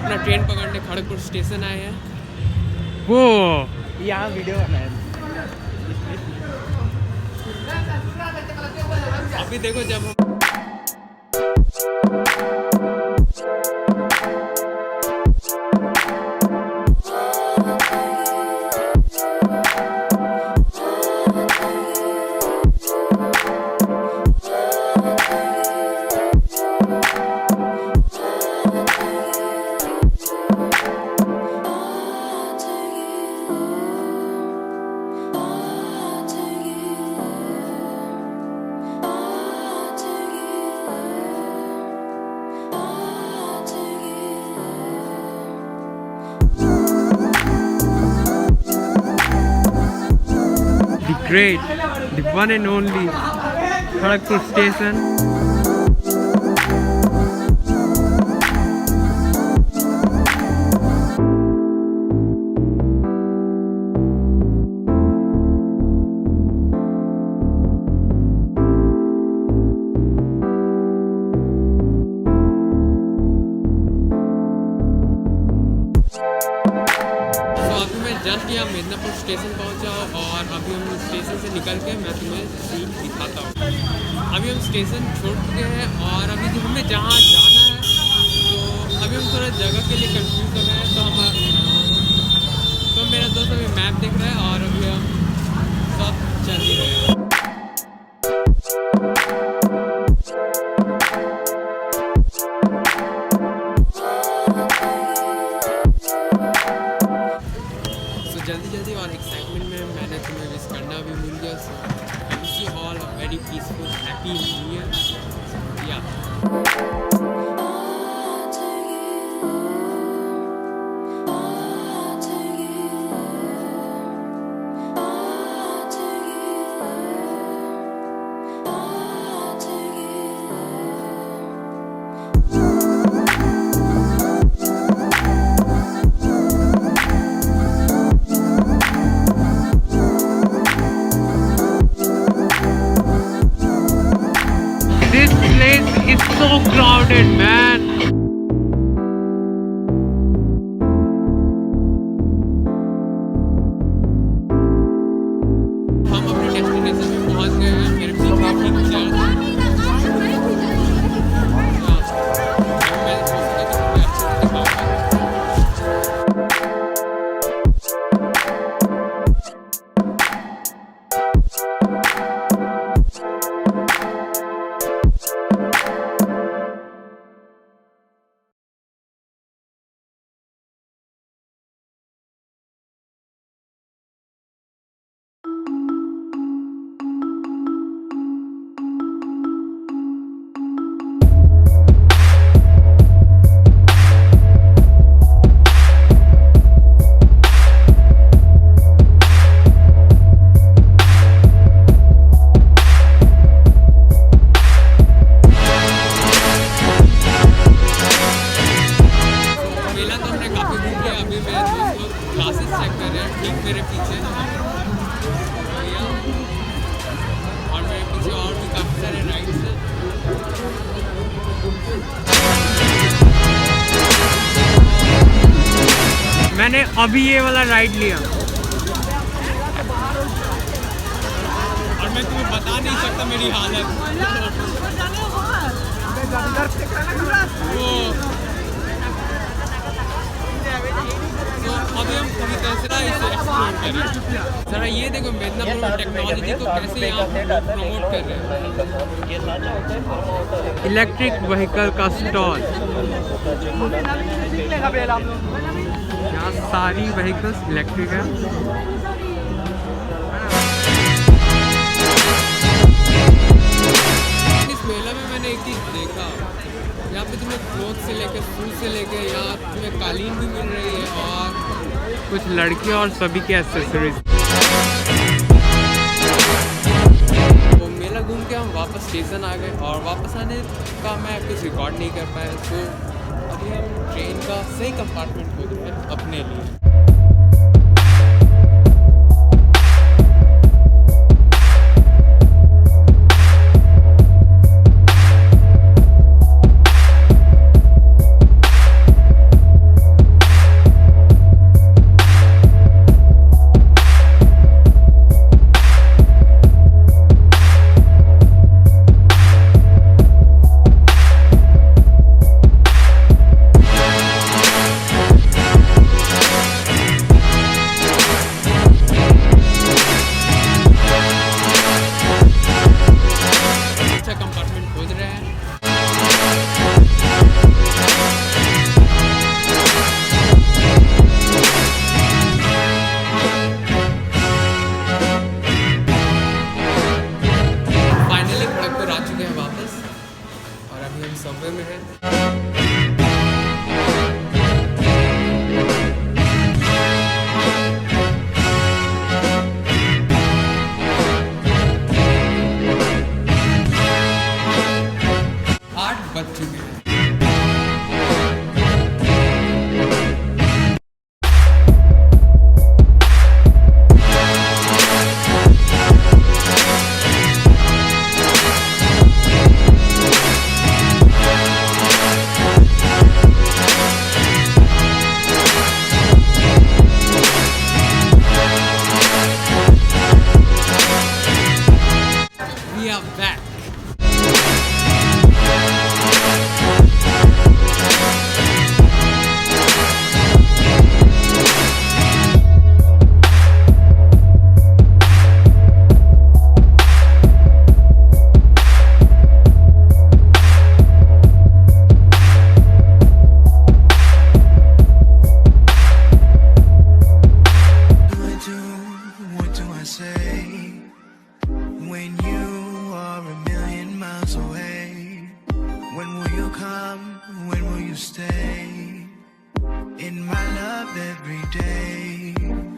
अपना ट्रेन पकड़ने खड़गपुर स्टेशन आए हैं। वो यहाँ वीडियो बनाया अभी देखो जब हम great, the one and only Kharagpur station. Just यहाँ मेदिनीपुर स्टेशन पहुँचा और अभी हम स्टेशन से निकल के मैं तुम्हें सीन दिखाता हूँ। अभी हम स्टेशन छोड़ चुके हैं और अभी जो हमें जहाँ जाना है तो अभी हम थोड़ा जगह के लिए कंफ्यूज हो गए हैं। तो मेरा दोस्त अभी मैप देख रहा है और अभी हम सब चल ही रहे हैं। जल्दी और एक्साइटमेंट में मैंने तुम्हें विश करना भी भूल गया। So I wish you all a very peaceful happy new year. Yeah It's so crowded, man. हम अपने डेस्टिनेशन में पहुंच गए हैं। मेरे पीछे क्लासेस चेक कर रहे हैं ठीक मेरे पीछे और मेरे पीछे और भी काफ़ी सारे राइड्स हैं। मैंने अभी ये वाला राइड लिया और मैं तुम्हें बता नहीं सकता मेरी हालत। अभी हम पूरी तरह से इसे एक्सप्लोर करें। जरा ये देखो मेदिनीपुर में टेक्नोलॉजी को कैसे यहाँ प्रमोट कर रहे हैं। इलेक्ट्रिक व्हीकल का स्टॉल, यहाँ सारी व्हीकल्स इलेक्ट्रिक है। इस मेला में मैंने एक चीज़ देखा, यहाँ पे तुम्हें क्लोथ से लेकर शूज से लेकर यहाँ तुम्हें कालीन भी मिल रही है और कुछ लड़कियों और सभी के एक्सेसरीज। तो मेला घूम के हम वापस स्टेशन आ गए और वापस आने का मैं कुछ रिकॉर्ड नहीं कर पाया। तो अभी हम ट्रेन का सही कंपार्टमेंट खोज रहे हैं अपने लिए। में है। बज चुके हैं। We are back. Stay in my love every day.